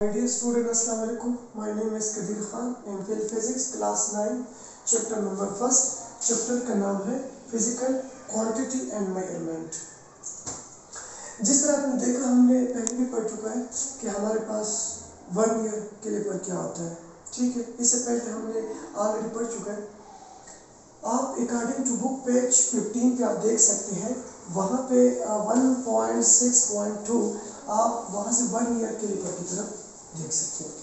My dear student, Assalamu alaikum. My name is Kadir Khan. MPhil Physics Class 9 Chapter number first. Chapter का नाम है Physical Quantity and Measurement. जिस तरह आपने देखा हमने पहले भी पढ़ चुका है कि हमारे पास वर्नियर कैलिपर क्या होता है, ठीक है। इससे पहले हमने ऑलरेडी पढ़ चुका है। आप अकॉर्डिंग टू बुक पेज 15 पे आप देख सकते हैं, वहाँ पे 1.6.2 आप वहाँ से वर्नियर कैलिपर की तरफ देख सकते हैं।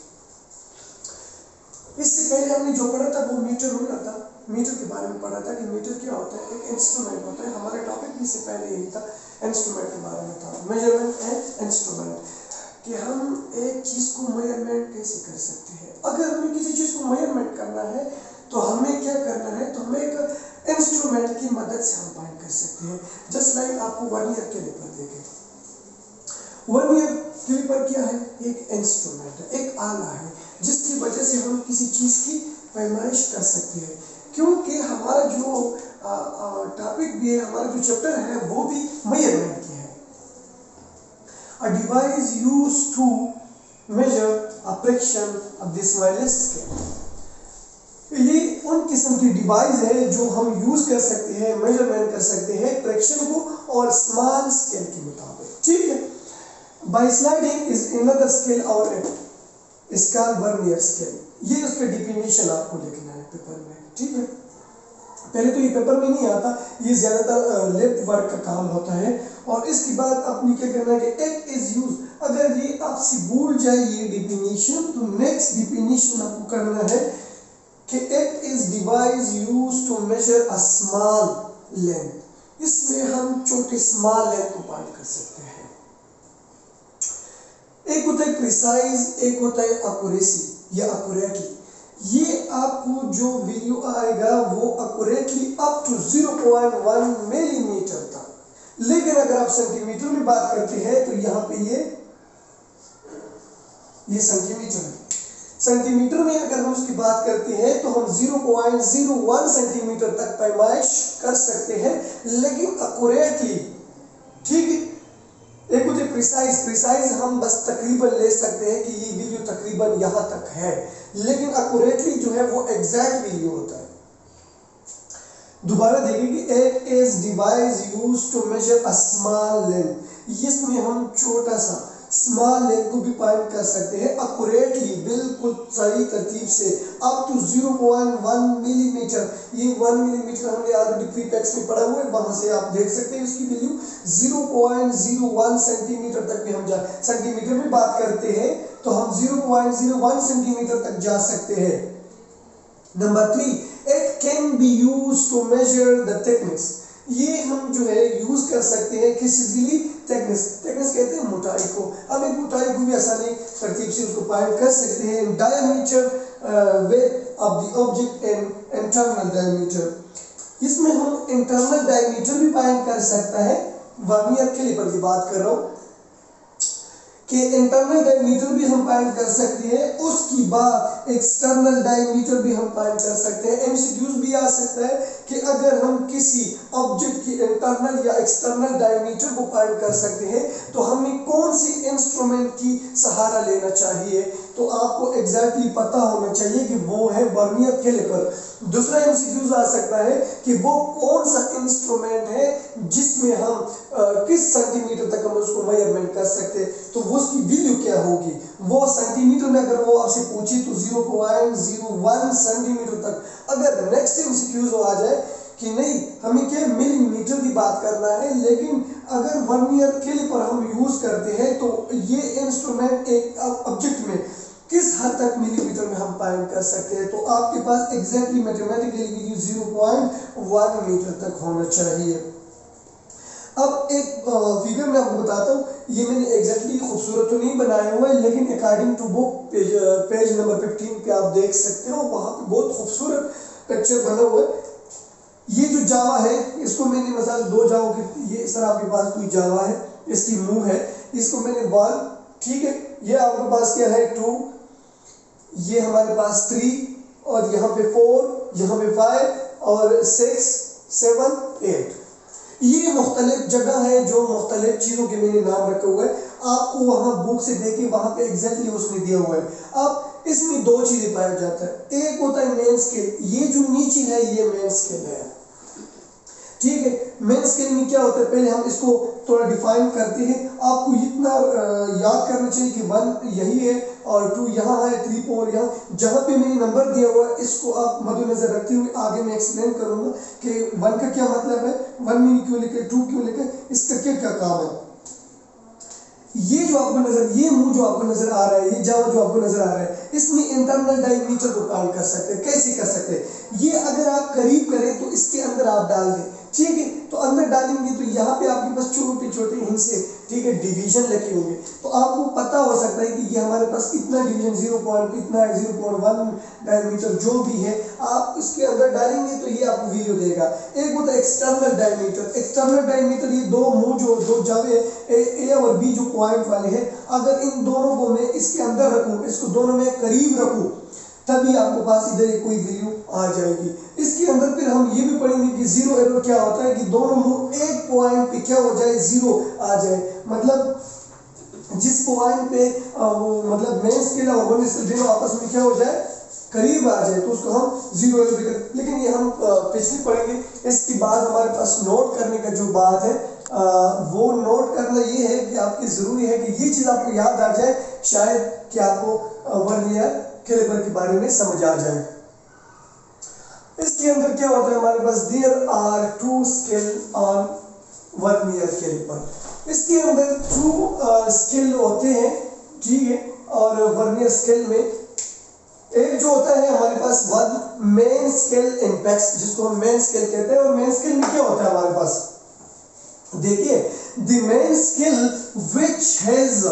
इससे पहले हमने जो पढ़ा था वो मीटर रूलर था। मीटर के बारे में पढ़ा था कि मीटर क्या होता है, एक इंस्ट्रूमेंट होता है। हमारा टॉपिक भी इससे पहले यही था, इंस्ट्रूमेंट के बारे में था, मेजरमेंट एंड इंस्ट्रूमेंट, कि हम एक चीज़ को मेजरमेंट कैसे कर सकते हैं। अगर हमें किसी चीज़ को मेजरमेंट करना है तो हमें क्या करना है, तो हमें एक इंस्ट्रूमेंट की मदद से हम फाइंड कर सकते हैं। जस्ट लाइक आपको वर्नियर कैलिपर देखें। वर्नियर कैलिपर क्या है? एक इंस्ट्रूमेंट है, एक आला है जिसकी वजह से हम किसी चीज़ की पैमाइश कर सकते हैं। क्योंकि हमारा जो टॉपिक भी है, हमारा जो चैप्टर है वो भी मेजरमेंट की है। A device used to measure a fraction of the smallest scale. ये उन किस्म की डिवाइस है जो हम यूज कर सकते हैं, मेजरमेंट कर सकते हैं फ्रैक्शन को और स्मॉल स्केल के मुताबिक, ठीक है। By sliding is another scale और इसका वर्नियर स्केल, ये उसका डिफिनेशन आपको लिखना है पेपर में, ठीक है। पहले तो ये पेपर में नहीं आता, ये ज्यादातर लेफ्ट वर्क का काम होता है। और इसके बाद आपने क्या करना है कि इट इज यूज, अगर ये आपसे भूल जाए ये डिफिनेशन, तो नेक्स्ट डिफिनेशन आपको करना है कि it is device used to measure a small length. इसमें हम छोटे स्मॉल लेंथ को फाइंड कर सकते हैं। एक होता है प्रिसाइज, एक होता है एक्यूरेसी या एक्यूरेटली। ये आपको जो वैल्यू आएगा वो एक्यूरेटली अप टू 0.1 मिलीमीटर तक। लेकिन अगर आप सेंटीमीटर में बात करते हैं तो यहाँ पे ये सेंटीमीटर है। सेंटीमीटर में अगर हम उसकी बात करते हैं तो हम 0.01 सेंटीमीटर तक पैमाइश कर सकते हैं, लेकिन एक्यूरेटली, ठीक है। एक होते प्रिसाइज, प्रिसाइज हम बस तकरीबन ले सकते हैं कि ये वैल्यू तकरीबन यहाँ तक है, लेकिन एक्यूरेटली जो है वो एग्जैक्ट वैल्यू होता है। दोबारा देखिए कि it is device used to measure a small length. इसमें हम छोटा सा स्मॉल लेंथ को भी फाइंड कर सकते हैं एक्यूरेटली, बिल्कुल सही तरतीब से, अप टू 0.1 मिलीमीटर। ये 1 मिलीमीटर हमने ऑलरेडी प्री टेक्स्ट में पढ़ा हुआ है, वहां से आप देख सकते हैं इसकी वैल्यू 0.01 सेंटीमीटर तक भी हम जा, सेंटीमीटर में बात करते हैं तो हम 0.01 सेंटीमीटर तक जा सकते हैं। Number 3, it can be used to measure the thickness. ये हम जो है यूज कर सकते हैं किसी थिकनेस, थिकनेस कहते हैं मोटाई को। अब एक मोटाई को भी आसानी तरतीब से उसको फाइंड कर सकते हैं। Diameter width of the object and internal diameter. इसमें हम इंटरनल डायमीटर भी फाइंड कर सकता है। वर्नियर कैलिपर की बात कर रहा हूँ कि इंटरनल डायमीटर भी हम फाइंड कर सकते हैं, उसकी बाद एक्सटर्नल डायमीटर भी हम फाइंड कर सकते हैं। एमसीक्यूज भी आ सकता है कि अगर हम किसी ऑब्जेक्ट की इंटरनल या एक्सटर्नल डायमीटर को फाइंड कर सकते हैं तो हमें कौन सी इंस्ट्रूमेंट की सहारा लेना चाहिए, तो आपको एग्जैक्टली पता होना चाहिए कि वो है वर्नियर कैलिपर। दूसरा एमसीक्यूज आ सकता है कि वो कौन सा इंस्ट्रूमेंट है जिसमें हम किस सेंटीमीटर तक हम उसको मेजरमेंट कर सकते हैं, तो वो उसकी वैल्यू क्या होगी। वो सेंटीमीटर में अगर वो आपसे पूछे तो 0.01 सेंटीमीटर तक। अगर नेक्स्ट एमसीक्यूज आ जाए कि नहीं हमें क्या मिलीमीटर की बात करना है, लेकिन अगर वर्नियर कैलिपर हम यूज करते हैं तो ये इंस्ट्रूमेंट एक ऑब्जेक्ट में किस हद तक मिलीमीटर में हम फाइंड कर सकते हैं, तो आपके पास एग्जैक्टली मैथमेटिकली वैल्यू 0.1 मीटर तक होना चाहिए। अब एक फिगर मैं आपको बताता हूँ, ये मैंने एग्जैक्टली खूबसूरत तो नहीं बनाया हुआ है, लेकिन according to book page number 15 पे आप देख सकते हो, वहाँ पे बहुत खूबसूरत पिक्चर बना हुआ है। ये जो जावा है इसको मैंने मसाल 2 जावों की, ये इस तरह आपके पास कोई जावा है, इसकी मुंह है, इसको मैंने 1, ठीक है, ये आपके पास क्या है 2, ये हमारे पास 3 और यहाँ पे 4, यहाँ पे 5 और 6, 7, 8। ये मुख्तलिफ जगह है जो मुख्तलिफ चीज़ों के मैंने नाम रखे हुए हैं। आपको वहां बुक से देखे वहां पे एग्जैक्टली उसने दिया हुआ है। अब इसमें दो चीजें पाया जाता है, एक होता है मेन स्केल, ये जो नीचे है ये मेन स्केल है, ठीक है। मेन स्केल में क्या होता है, पहले हम इसको थोड़ा डिफाइन करते हैं। आपको इतना याद करना चाहिए कि 1 यही है और 2 यहाँ है, 3 4 यहाँ, जहाँ पे मैंने नंबर दिया हुआ है इसको आप मद्देनजर रखते हुए आगे मैं एक्सप्लेन करूंगा कि 1 का क्या मतलब है, 1 मैंने क्यों लिखे, 2 क्यों लिखे, इसका क्या क्या काम है। ये जो आपको नजर, ये मुंह जो आपको नजर आ रहा है, ये जावा जो आपको नजर आ रहा है, इसमें इंटरनल डायमीटर को काउंट कर सकते हैं। कैसे कर सकते हैं, ये अगर आप करीब करें तो इसके अंदर आप डाल दें, ठीक है। तो अंदर डालेंगे तो यहाँ पे आपके पास छोटे छोटे हिस्से, ठीक है, डिवीजन लिखे होंगे, तो आपको पता हो सकता है कि ये हमारे पास इतना डिवीजन 0. इतना है, 0.1 डायमीटर जो भी है आप इसके अंदर डालेंगे तो ये आपको वैल्यू देगा। एक होता है एक्सटर्नल डायमीटर, एक्सटर्नल डायमीटर ये दो मुंह जो दो जावे ए और बी जो पॉइंट वाले हैं, अगर इन दोनों को मैं इसके अंदर रखूं, इसको दोनों में करीब रखूं, तभी आपको पास इधर कोई वैल्यू आ जाएगी। इसके अंदर फिर हम ये भी पढ़ेंगे कि जीरो एरर क्या होता है, कि दोनों मुंह एक पॉइंट पे क्या हो जाए, जीरो आ जाए, मतलब जिस पॉइंट पे मतलब मेन स्केल और वन स्केल दोनों आपस में क्या हो जाए, करीब आ जाए, तो उसको हम जीरो एरर भी करें। लेकिन ये हम पिछले पढ़ेंगे। इसके बाद हमारे पास नोट करने का जो बात है वो नोट करना ये है कि आपकी जरूरी है कि ये चीज आपको याद आ जाए, शायद कि आपको वर्नियर कैलिपर के बारे में समझ आ जाए। इसके अंदर क्या होता है, हमारे पास there are 2 scale on vernier caliper. इसके अंदर 2 स्केल होते हैं, ठीक है। और वर्नियर स्केल में एक जो होता है हमारे पास 1 मेन स्केल इंपेक्स, जिसको हम मेन स्केल कहते हैं। और मेन स्केल में क्या होता है हमारे पास, देखिए, the main scale which has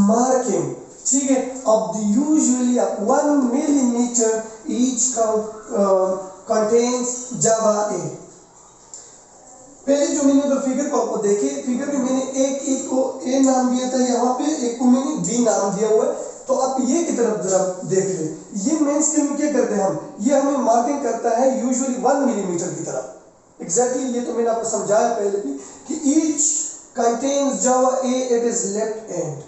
marking, ठीक है, of the usually 1 millimeter each contains java A। पहले जो मैंने उधर फिगर को आपको देखिए, फिगर में मैंने एक को A नाम दिया था, यहाँ पे एक को मैंने B नाम दिया हुआ है। तो आप ये की तरफ जरा देख ले, ये मेन स्केल में क्या करते हैं हम, ये हमें मार्किंग करता है यूजुअली 1 मिलीमीटर की तरफ। एग्जैक्टली ये तो मैंने आपको समझाया पहले भी कि each contains java A at its left end।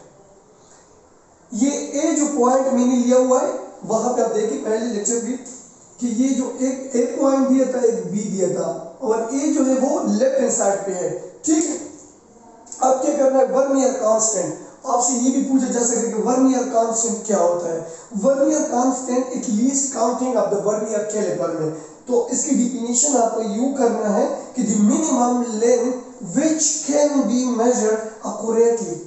ये ए जो पॉइंट मैंने लिया हुआ है, वहां पे आप देखिए पहले लेक्चर की कि ये जो एक पॉइंट दिया था, एक बी दिया था, और ए जो है वो लेफ्ट हैंड साइड पे है, ठीक है। अब क्या करना है, वर्नियर कांस्टेंट। आपसे ये भी पूछा जा सकता है कि वर्नियर कांस्टेंट क्या होता है। Vernier constant it least counting of the vernier caliper में, तो इसकी डिफिनीशन आपको यूं करना है कि the minimum length which can be measured accurately.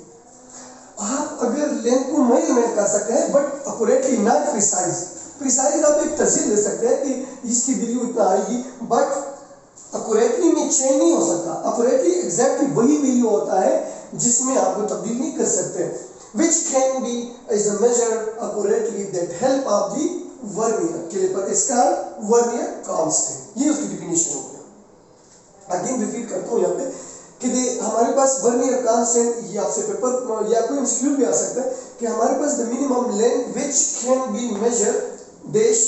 आप अगर लेंथ को मेजरमेंट कर सकते हैं but accurately, not precise. Precise आप एक तस्वीर ले सकते हैं कि इसकी वैल्यू इतना आएगी, बट एक्यूरेटली में चेंज नहीं हो सकता। एक्यूरेटली एग्जैक्टली वही वैल्यू होता है जिसमें आपको तब्दील नहीं कर सकते। which can be is measured accurately that help of the vernier caliper is called vernier constant। ये उसकी डिफिनीशन हो गया। अगेन रिपीट करता हूँ यहाँ पे कि हमारे पास वर्नियर कांस्टेंट, ये आपसे पेपर या कोई इंस्टीट्यूट भी आ सकता है कि हमारे पास the minimum length which can be measured dash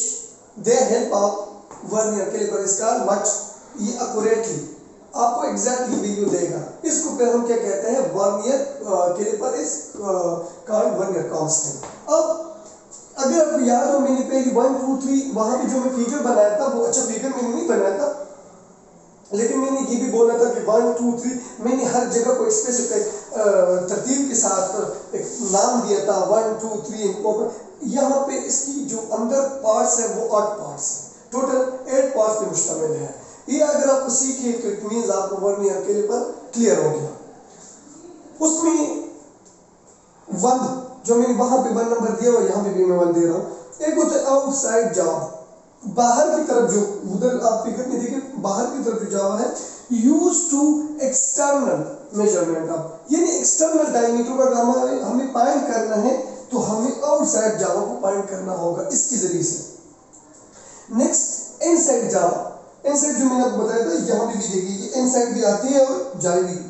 the help of vernier caliper is called what, ये एक्यूरेटली आपको एग्जैक्टली वैल्यू देगा। इसको फिर हम क्या कहते हैं, vernier caliper is called vernier constant. अब अगर आपको याद हो, मैंने पहले 1 2 3 वहां पे जो मैं फिगर बनाया था, वो अच्छा फिगर मैंने नहीं बनाया था, लेकिन मैंने ये भी बोला था कि 1 2 3 मैंने हर जगह को स्पेसिफिक तरतीब के साथ एक नाम दिया था, 1 2 3। यहाँ पे इसकी जो अंदर पार्ट्स है वो 8 पार्ट्स है, टोटल 8 पार्ट्स पे मुश्तमिल है। ये अगर आपको सीखे तो इट मींस आपको वर्नियर कैलिपर क्लियर हो गया। उसमें 1 जो मैंने वहां पे 1 नंबर दिया हुआ, यहाँ पे भी मैं 1 दे रहा हूँ। एक होता है आउटसाइड जावा, बाहर की तरफ जो, उधर आप फिगर में देखिए बाहर की तरफ जो जावा है, use to external measurement of, यानी एक्सटर्नल डायमीटर का हमें फाइंड करना है तो हमें आउटसाइड जावा को फाइंड करना होगा इसके जरिए से। नेक्स्ट इनसाइड जावा, इनसाइड जो मैंने आपको बताया था, यहाँ पे भी देखिए इनसाइड भी आती है और जाएगी।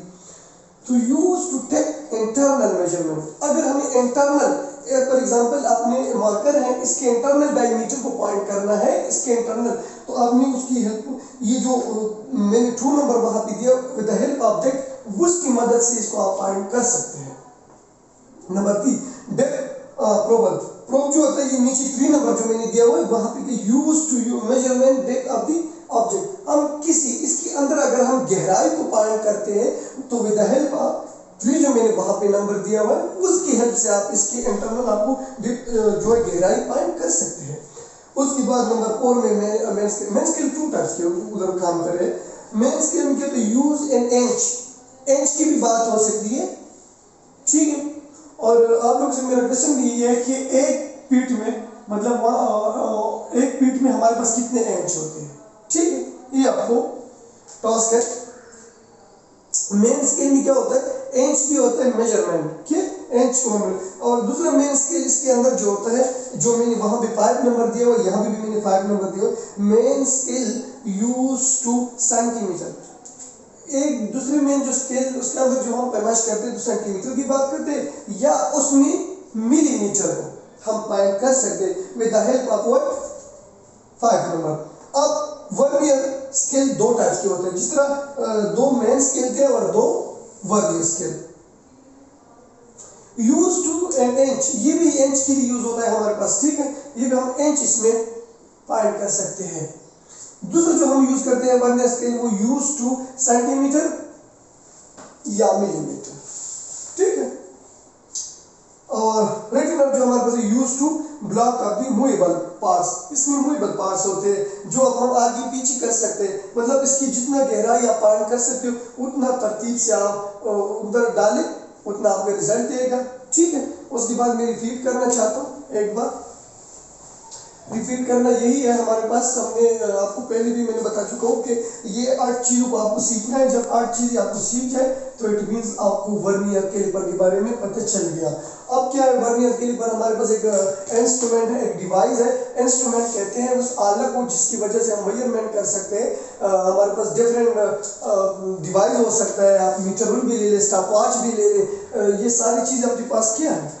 तो use to take internal measurement, अगर हमें इंटरनल, फॉर एग्जांपल आपने मार्कर है, इसके इंटरनल डायमीटर को पॉइंट करना है, इसके इंटरनल, तो आपने उसकी हेल्प, ये जो मैंने 2 नंबर वहां पे दिया, with the help of that, उसकी मदद से इसको आप फाइंड कर सकते हैं। नंबर 3 प्रोब प्रोब जो होता है ये नीचे 3 नंबर जो मैंने दिया हुआ है वहां पे use to you measurement depth of the object. हम किसी इसके अंदर अगर हम गहराई को फाइंड करते हैं तो विद द हेल्प ऑफ 3 जो मैंने वहां पे नंबर दिया हुआ है उसकी हेल्प से आप इसके इंटरनल आपको जो है गहराई फाइंड कर सकते हैं। उसके बाद नंबर 4 में मेन स्केल 2 टाइप्स के उधर काम कर रहे हैं। मेन स्केल में क्या तो यूज इन इंच की भी बात हो सकती है, ठीक है। और आप लोग से मेरा क्वेश्चन भी ये है कि एक फीट में मतलब एक फीट में हमारे पास कितने इंच होते हैं, ठीक है। ये आपको टॉस है। मेन स्केल में क्या होता है, इंच भी होता है मेजरमेंट के इंच को। और दूसरा मेन स्केल इसके अंदर जो होता है जो मैंने वहां पे 5 नंबर दिया हुआ, यहाँ भी मैंने 5 नंबर दिया हुआ। Main scale use to centimetre. एक दूसरे में जो स्केल उसके अंदर जो हम पैमाइश करते हैं तो सेंटीमीटर की बात करते हैं या उसमें मिलीमीटर को हम फाइंड कर सकते हैं with the help of what 5 number. अब वर्नियर स्केल 2 टाइप्स के होते हैं, जिस तरह 2 मेन स्केल थे और 2 vernier scale. Use to an inch, ये भी इंच के लिए यूज होता है हमारे पास, ठीक है। ये भी हम इंच इसमें फाइंड कर सकते हैं। दूसरा जो हम यूज करते हैं वर्नियर स्केल वो यूज टू सेंटीमीटर या मिलीमीटर, ठीक है। और रेटिनर जो हमारे पास use to block of the movable parts. इसमें मूवेबल पार्ट्स होते हैं जो अब हम आगे पीछे कर सकते हैं, मतलब इसकी जितना गहराई आप फाइंड कर सकते हो उतना तरतीब से आप उधर डालें उतना आपको रिजल्ट देगा, ठीक है। उसके बाद मैं रिपीट करना चाहता हूँ एक बार। रिपीट करना यही है हमारे पास। हमने आपको पहले भी मैंने बता चुका हूँ कि ये 8 चीज़ों को आपको सीखना है। जब 8 चीज़ें आपको सीख जाए तो इट मीन्स आपको वर्नियर कैलिपर के बारे में पता चल गया। अब क्या है वर्नियर कैलिपर, हमारे पास एक इंस्ट्रूमेंट है, एक डिवाइस है। इंस्ट्रूमेंट कहते हैं उस आला को जिसकी वजह से हम मेजरमेंट कर सकते हैं। हमारे पास डिफरेंट डिवाइस हो सकता है, आप मीटर रूल भी ले लें, स्टॉप वॉच भी ले लें। ये सारी चीज़ आपके पास क्या है,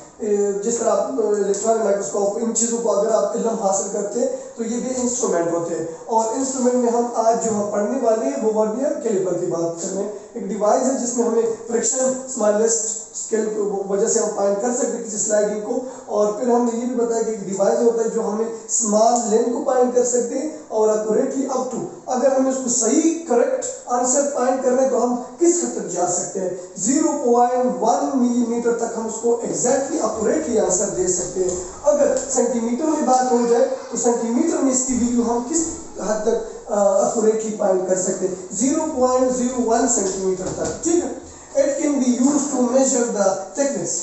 जिस तरह आप इलेक्ट्रॉनिक माइक्रोस्कोप, इन चीज़ों को अगर आप इल्म हासिल करते हैं तो ये भी इंस्ट्रूमेंट होते हैं। और इंस्ट्रूमेंट में हम आज जो हम पढ़ने वाले हैं वो वर्नियर कैलिपर की बात कर रहे हैं। एक डिवाइस है जिसमें हमें फ्रैक्शन स्मॉलेस्ट स्केल की वजह से हम फाइंड कर सकते हैं किसी स्लाइडिंग को। और फिर हमने ये भी बताया कि एक डिवाइस होता है जो हमें स्मॉल लेंथ को फाइंड कर सकते हैं और एक्यूरेटली अप टू, अगर हमें उसको सही करेक्ट आंसर फाइंड करना है तो हम किस हद तक जा सकते हैं, 0.1 मिलीमीटर तक हम उसको एग्जैक्टली एक्यूरेटली आंसर दे सकते हैं। अगर सेंटीमीटर में बात हो जाए तो सेंटीमीटर में इसकी वैल्यू हम किस हद तक एक्यूरेटली फाइंड कर सकते हैं, 0.01 सेंटीमीटर तक, ठीक है। It can be used to measure the thickness.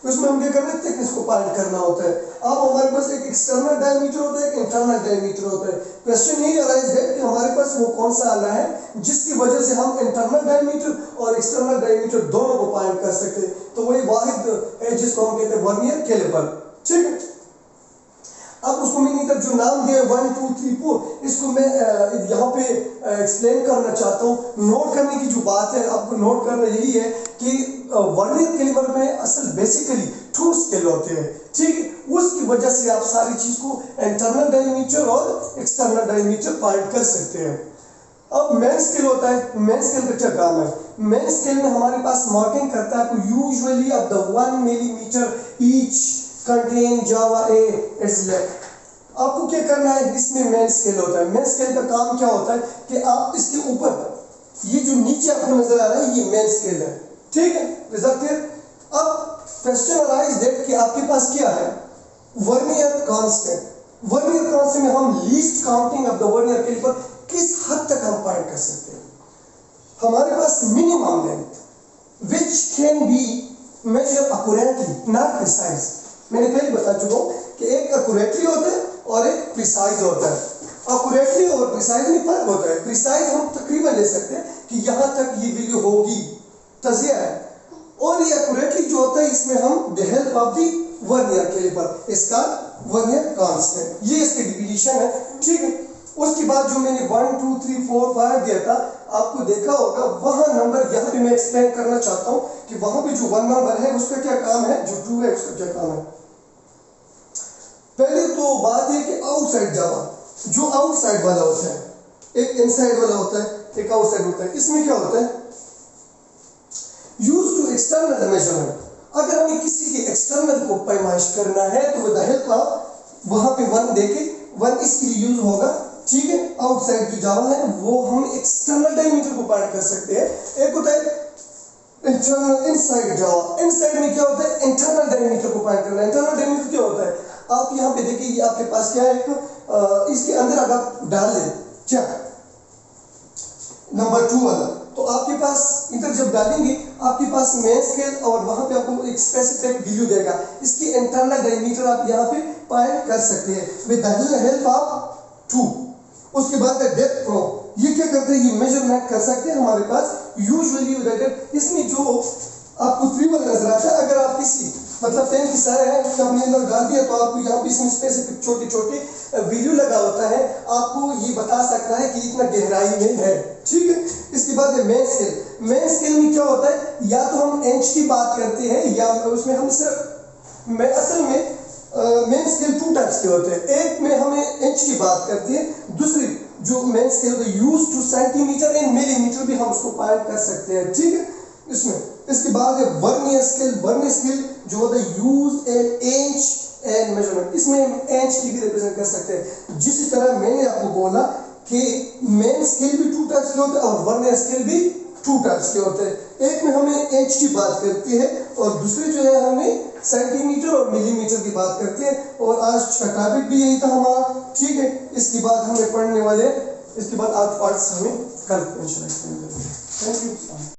उसमें हम क्या करते हैं, थिकनेस को फाइंड करना होता है। अब हमारे पास एक एक्सटर्नल डायमीटर होता है, एक इंटरनल डायमीटर होता है। क्वेश्चन ये अराइज है कि हमारे पास वो कौन सा आला है जिसकी वजह से हम इंटरनल डायमीटर और एक्सटर्नल डायमीटर दोनों को फाइंड कर सकते हैं। तो वही वाहिद है जिसको हम कहते हैं वर्नियर कैलिपर, ठीक है। अब उसको मैंने इधर जो नाम दिया 1 2 3 4 इसको मैं यहाँ पे एक्सप्लेन करना चाहता हूँ। नोट करने की जो बात है आपको नोट करना यही है कि वर्नियर कैलिपर में असल बेसिकली 2 स्केल होते हैं, ठीक है। उसकी वजह से आप सारी चीज को इंटरनल डायमीटर और एक्सटर्नल डायमीटर फाइंड कर सकते हैं। अब मेन स्केल होता है, मेन स्केल का क्या काम है, मेन स्केल में हमारे पास मार्किंग करता है आपको usually of the 1 millimetre each contain Java A its length. आपको क्या करना है, इसमें मेन स्केल होता है। मेन स्केल का काम क्या होता है कि आप इसके ऊपर ये जो नीचे आपको नजर आ रहा है ये मेन स्केल है, ठीक है। रिजल्ट। अब क्वेश्चन अराइज दैट कि आपके पास क्या है, वर्नियर कांस्टेंट। वर्नियर कांस्टेंट में हम least counting of the vernier caliper किस हद तक हम फाइंड कर सकते हैं। हमारे पास minimum length which can be measure accurately not precise. मैंने पहले बता चुका हूं कि एक एक्यूरेटली होता है और एक प्रिसाइज होता है। एक्यूरेटली और प्रिसाइज में फर्क होता है। प्रिसाइज हम तकरीबन ले सकते हैं कि यहां तक ये वैल्यू होगी, तजिया है। और ये एक्यूरेटली जो होता है इसमें हम the help of the vernier caliper, इसका वर्नियर कांस्टेंट, ये इसकी डिफिनेशन है, ठीक है। उसके बाद जो मैंने 1 2 3 4 5 दिया था आपको देखा होगा, वहां नंबर यहाँ पे मैं एक्सप्लेन करना चाहता हूं कि वहां पे जो 1 नंबर है उसका क्या काम है, जो 2 है उसका क्या काम है। पहले तो बात है कि आउटसाइड जावा, जो आउटसाइड वाला होता है, एक इनसाइड वाला होता है, एक आउटसाइड होता है। इसमें क्या होता है, यूज टू एक्सटर्नल मेजरमेंट। अगर हमें किसी के एक्सटर्नल को पैमाइश करना है तो विद द हेल्प ऑफ वहां पे 1 देके 1 इसके लिए यूज होगा, ठीक है। आउटसाइड जो जावा है वो हम एक्सटर्नल डायमीटर को फाइंड कर सकते हैं। एक होता है इंटरनल, इनसाइड जावा। इनसाइड में क्या होता है, इंटरनल डायमीटर को फाइंड करना है। इंटरनल डायमीटर क्या होता है, आप यहाँ पे देखिए, ये आपके पास क्या है, इसके अंदर अगर आप डाल दें क्या नंबर 2 वाला, तो आपके पास इधर जब डालेंगे आपके पास मेन स्केल और वहां पे आपको एक स्पेसिफिक वैल्यू देगा, इसकी इंटरनल डायमीटर आप यहाँ पे फाइंड कर सकते हैं विद द हेल्प ऑफ 2। उसके बाद डेप्थ प्रोब, ये क्या करते हैं, ये मेजरमेंट कर सकते हैं हमारे पास यूजुअली इसमें जो आपको 3 वाला नजर आता है। अगर आप किसी मतलब पेन की सर है आपने अंदर डाल दिया तो आपको यहाँ पे इसमें स्पेसिफिक छोटे छोटे वैल्यू लगा होता है, आपको ये बता सकता है कि इतना गहराई में है, ठीक है। इसके बाद है मेन स्केल। मेन स्केल में क्या होता है, या तो हम इंच की बात करते हैं या उसमें हम सिर्फ असल में मेन स्केल 2 टाइप्स के होते हैं। एक में हमें इंच की बात करते हैं, दूसरी जो मेन स्केल का use to centimetre and millimetre भी हम उसको फाइंड कर सकते हैं, ठीक है इसमें। इसके बाद है वर्नियर स्केल। वर्नियर स्केल जो होता है use an inch and measurement, इसमें हम इंच की भी रिप्रेजेंट कर सकते हैं। जिस तरह मैंने आपको बोला कि मेन स्केल भी 2 टाइप्स के होते हैं और वर्नियर स्केल भी 2 टाइप्स के होते हैं। एक में हमें इंच की बात करती है और दूसरी जो है हमें सेंटीमीटर और मिलीमीटर की बात करते हैं। और आज का टॉपिक भी यही था हमारा, ठीक है। इसके बाद हमें पढ़ने वाले, इसके बाद आज पार्ट्स हमें कल इंशाल्लाह। Thank you.